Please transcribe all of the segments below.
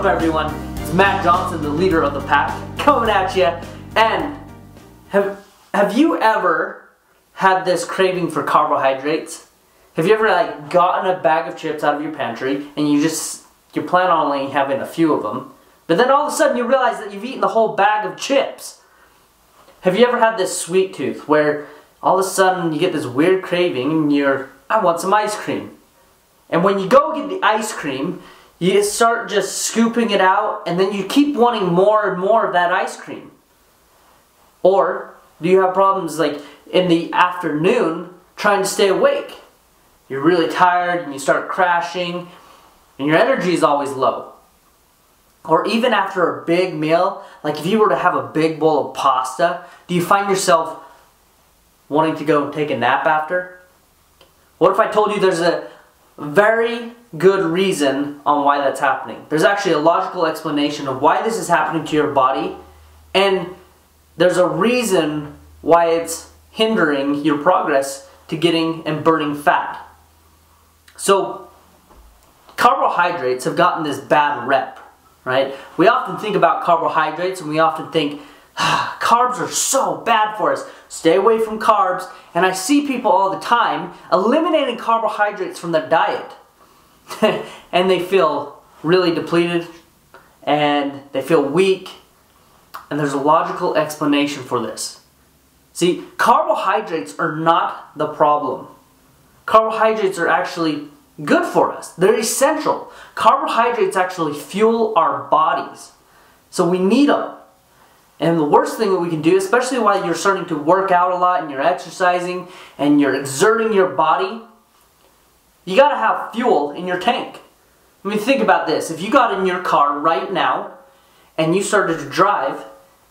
up, everyone? It's Matt Johnson, the leader of the pack, coming at you. And have you ever had this craving for carbohydrates? Have you ever gotten a bag of chips out of your pantry and you plan on only having a few of them, but then all of a sudden you realize that you've eaten the whole bag of chips? Have you ever had this sweet tooth where all of a sudden you get this weird craving and I want some ice cream. And when you go get the ice cream, you start just scooping it out and then you keep wanting more and more of that ice cream. Or do you have problems like in the afternoon trying to stay awake? You're really tired and you start crashing and your energy is always low. Or even after a big meal, like if you were to have a big bowl of pasta, do you find yourself wanting to go take a nap after? What if I told you there's a very good reason on why that's happening? There's actually a logical explanation of why this is happening to your body, and there's a reason why it's hindering your progress to getting and burning fat. So carbohydrates have gotten this bad rep, right? We often think about carbohydrates and we often think, carbs are so bad for us. Stay away from carbs. And I see people all the time eliminating carbohydrates from their diet. And they feel really depleted and they feel weak. And there's a logical explanation for this. See, carbohydrates are not the problem. Carbohydrates are actually good for us. They're essential. Carbohydrates actually fuel our bodies. So we need them. And the worst thing that we can do, especially while you're starting to work out a lot and you're exercising and you're exerting your body, you gotta have fuel in your tank. I mean, think about this. If you got in your car right now and you started to drive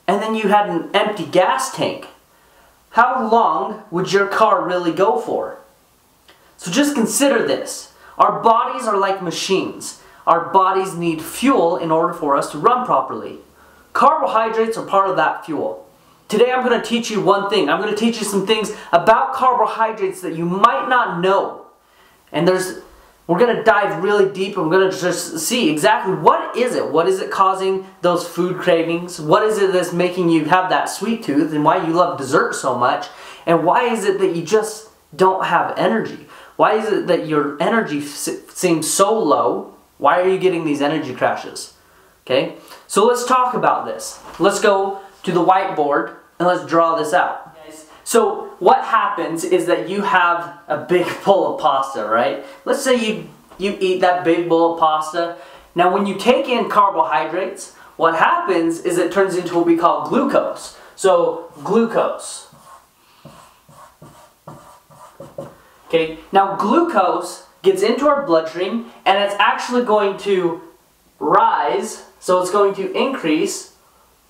and then you had an empty gas tank, how long would your car really go for? So just consider this. Our bodies are like machines. Our bodies need fuel in order for us to run properly. Carbohydrates are part of that fuel. Today I'm going to teach you one thing. I'm going to teach you some things about carbohydrates that you might not know. And we're going to dive really deep and we're going to just see exactly what is it? What is it causing those food cravings? What is it that's making you have that sweet tooth and why you love dessert so much? And why is it that you just don't have energy? Why is it that your energy seems so low? Why are you getting these energy crashes? Okay, so let's talk about this. Let's go to the whiteboard and let's draw this out. So what happens is that you have a big bowl of pasta, right? Let's say you eat that big bowl of pasta. Now when you take in carbohydrates, what happens is it turns into what we call glucose. So glucose. Okay, now glucose gets into our bloodstream and it's actually going to rise. So it's going to increase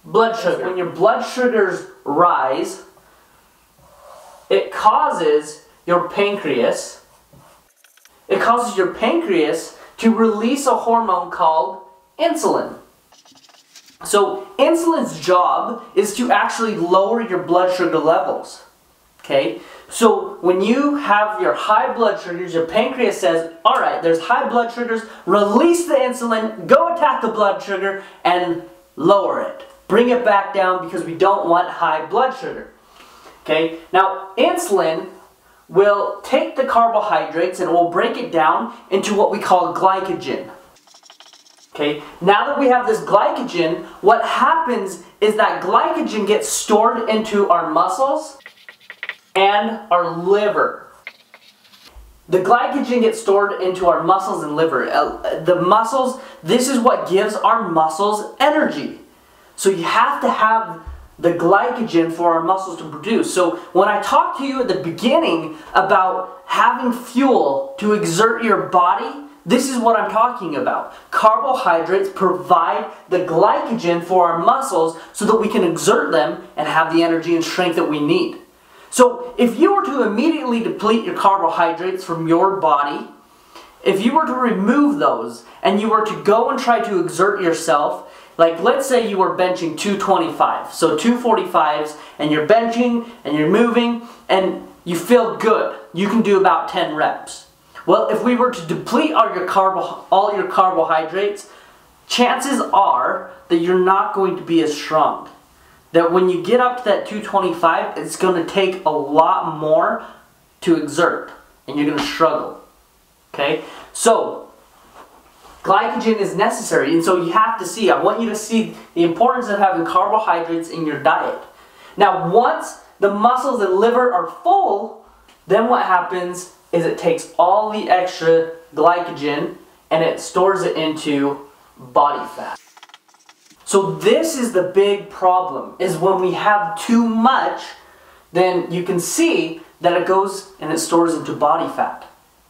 blood sugar. When your blood sugars rise, it causes your pancreas to release a hormone called insulin. So insulin's job is to actually lower your blood sugar levels. Okay? So when you have your high blood sugars, your pancreas says, alright, there's high blood sugars, release the insulin, go attack the blood sugar, and lower it. Bring it back down because we don't want high blood sugar. Okay, now insulin will take the carbohydrates and it will break it down into what we call glycogen. Okay, now that we have this glycogen, what happens is that glycogen gets stored into our muscles and our liver. The glycogen gets stored into our muscles and liver. The muscles, this is what gives our muscles energy. So you have to have the glycogen for our muscles to produce. So when I talked to you at the beginning about having fuel to exert your body, this is what I'm talking about. Carbohydrates provide the glycogen for our muscles so that we can exert them and have the energy and strength that we need. So if you were to immediately deplete your carbohydrates from your body, if you were to remove those and you were to go and try to exert yourself, like let's say you were benching 225, so 245s, and you're benching and you're moving and you feel good, you can do about 10 reps. Well, if we were to deplete all your carbohydrates, chances are that you're not going to be as strong. That when you get up to that 225, it's going to take a lot more to exert, and you're going to struggle. Okay? So, glycogen is necessary, and so you have to see, I want you to see the importance of having carbohydrates in your diet. Now, once the muscles and liver are full, then what happens is it takes all the extra glycogen and it stores it into body fat. So this is the big problem, is when we have too much, then you can see that it goes and it stores into body fat.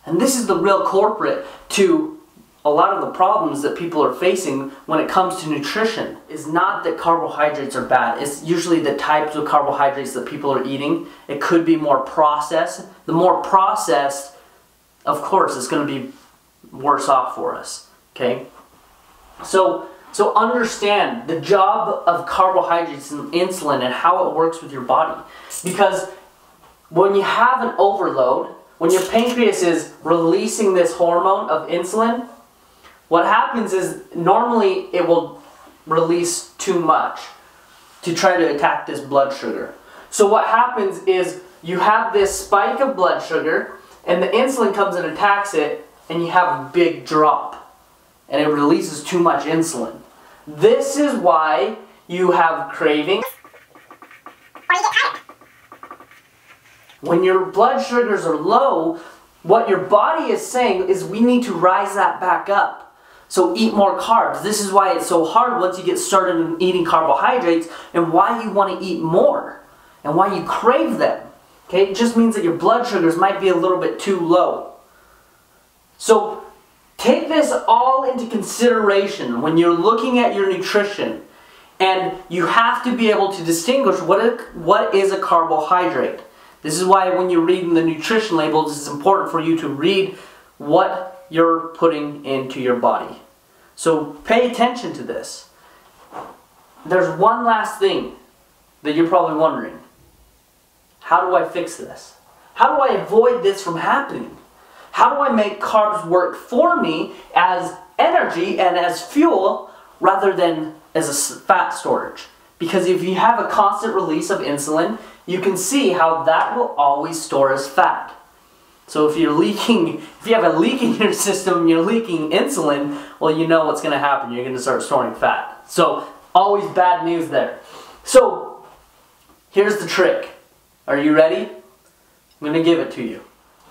And this is the real culprit to a lot of the problems that people are facing when it comes to nutrition. Is not that carbohydrates are bad. It's usually the types of carbohydrates that people are eating. It could be more processed. The more processed, of course, it's going to be worse off for us. Okay? So understand the job of carbohydrates and insulin and how it works with your body. Because when you have an overload, when your pancreas is releasing this hormone of insulin, what happens is normally it will release too much to try to attack this blood sugar. So what happens is you have this spike of blood sugar and the insulin comes and attacks it, and you have a big drop and it releases too much insulin. This is why you have cravings. Or you get tired. When your blood sugars are low, what your body is saying is we need to rise that back up. So eat more carbs. This is why it's so hard once you get started in eating carbohydrates, and why you want to eat more and why you crave them. Okay? It just means that your blood sugars might be a little bit too low. So take this all into consideration when you're looking at your nutrition, and you have to be able to distinguish what is a carbohydrate. This is why when you're reading the nutrition labels, it's important for you to read what you're putting into your body. So pay attention to this. There's one last thing that you're probably wondering. How do I fix this? How do I avoid this from happening? How do I make carbs work for me as energy and as fuel rather than as a fat storage? Because if you have a constant release of insulin, you can see how that will always store as fat. So if you have a leak in your system, you're leaking insulin, well, you know what's going to happen. You're going to start storing fat. So always bad news there. So here's the trick. Are you ready? I'm going to give it to you.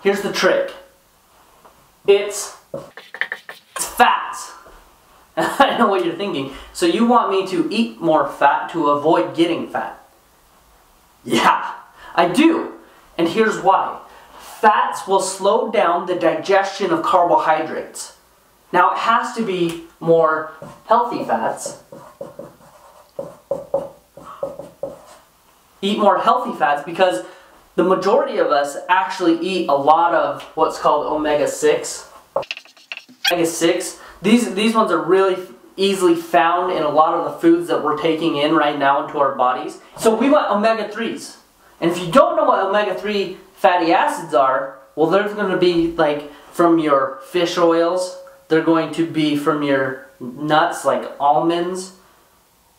Here's the trick. It's fats. I know what you're thinking. So you want me to eat more fat to avoid getting fat? Yeah, I do. And here's why. Fats will slow down the digestion of carbohydrates. Now it has to be more healthy fats. Eat more healthy fats because the majority of us actually eat a lot of what's called omega-6. Omega-6, these ones are really easily found in a lot of the foods that we're taking in right now into our bodies. So we want omega-3s. And if you don't know what omega-3 fatty acids are, well, they're going to be like from your fish oils. They're going to be from your nuts like almonds.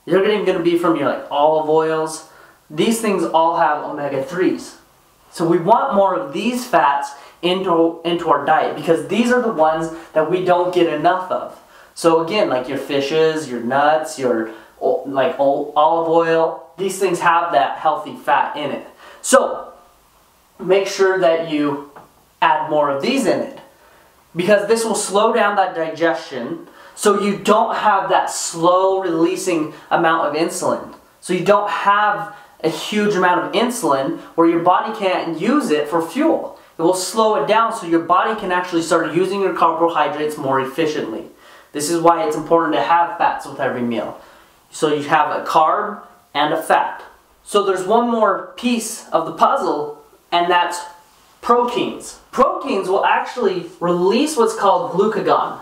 They're even going to be from your like olive oils. These things all have omega-3s. So we want more of these fats into our diet because these are the ones that we don't get enough of. So again, like your fishes, your nuts, your like olive oil, these things have that healthy fat in it. So make sure that you add more of these in it because this will slow down that digestion so you don't have that slow releasing amount of insulin. So you don't have a huge amount of insulin where your body can't use it for fuel. It will slow it down so your body can actually start using your carbohydrates more efficiently. This is why it's important to have fats with every meal. So you have a carb and a fat. So there's one more piece of the puzzle, and that's proteins. Proteins will actually release what's called glucagon.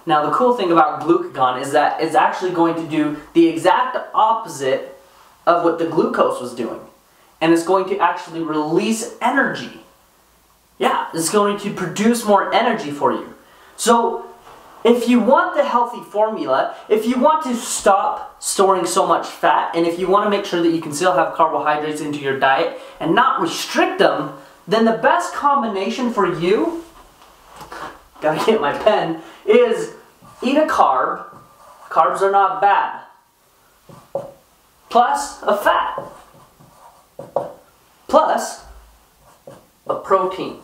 Now the cool thing about glucagon is that it's actually going to do the exact opposite of what the glucose was doing. And it's going to actually release energy. Yeah, it's going to produce more energy for you. So if you want the healthy formula, if you want to stop storing so much fat, and if you want to make sure that you can still have carbohydrates into your diet and not restrict them, then the best combination for you, gotta get my pen, is eat a carb. Carbs are not bad. Plus a fat. Plus a protein.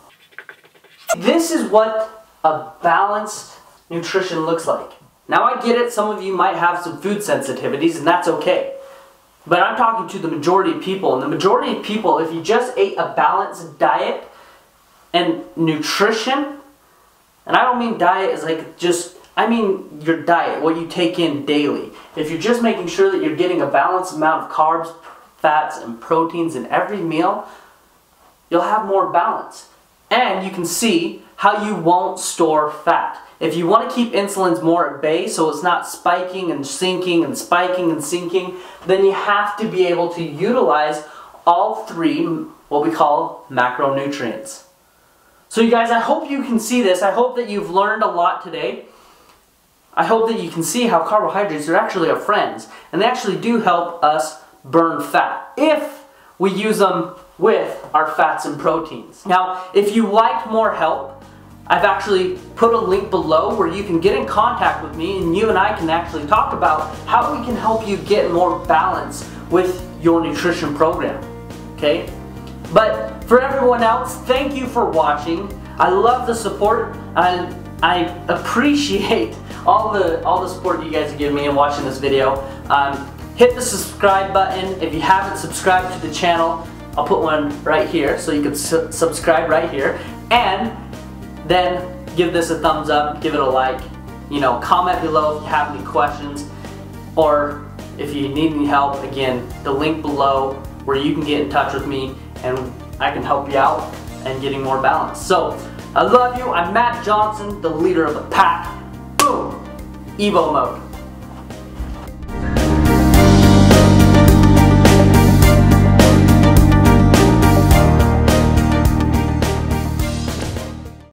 This is what a balanced nutrition looks like. Now I get it, some of you might have some food sensitivities, and that's okay. But I'm talking to the majority of people, and the majority of people, if you just ate a balanced diet and nutrition, and I don't mean diet as like just, I mean your diet, what you take in daily. If you're just making sure that you're getting a balanced amount of carbs, fats, and proteins in every meal, you'll have more balance. And you can see how you won't store fat. If you want to keep insulins more at bay so it's not spiking and sinking and spiking and sinking, then you have to be able to utilize all three, what we call macronutrients. So you guys, I hope you can see this. I hope that you've learned a lot today. I hope that you can see how carbohydrates are actually our friends, and they actually do help us burn fat if we use them with our fats and proteins. Now, if you like more help, I've actually put a link below where you can get in contact with me, and you and I can actually talk about how we can help you get more balance with your nutrition program. Okay? But for everyone else, thank you for watching. I love the support, and I appreciate all the support you guys are giving me in watching this video. Hit the subscribe button if you haven't subscribed to the channel. I'll put one right here so you can subscribe right here, and then give this a thumbs up, give it a like, you know, comment below if you have any questions, or if you need any help. Again, the link below where you can get in touch with me and I can help you out and getting more balance. So I love you. I'm Matt Johnson, the leader of the pack. Boom, Evo mode.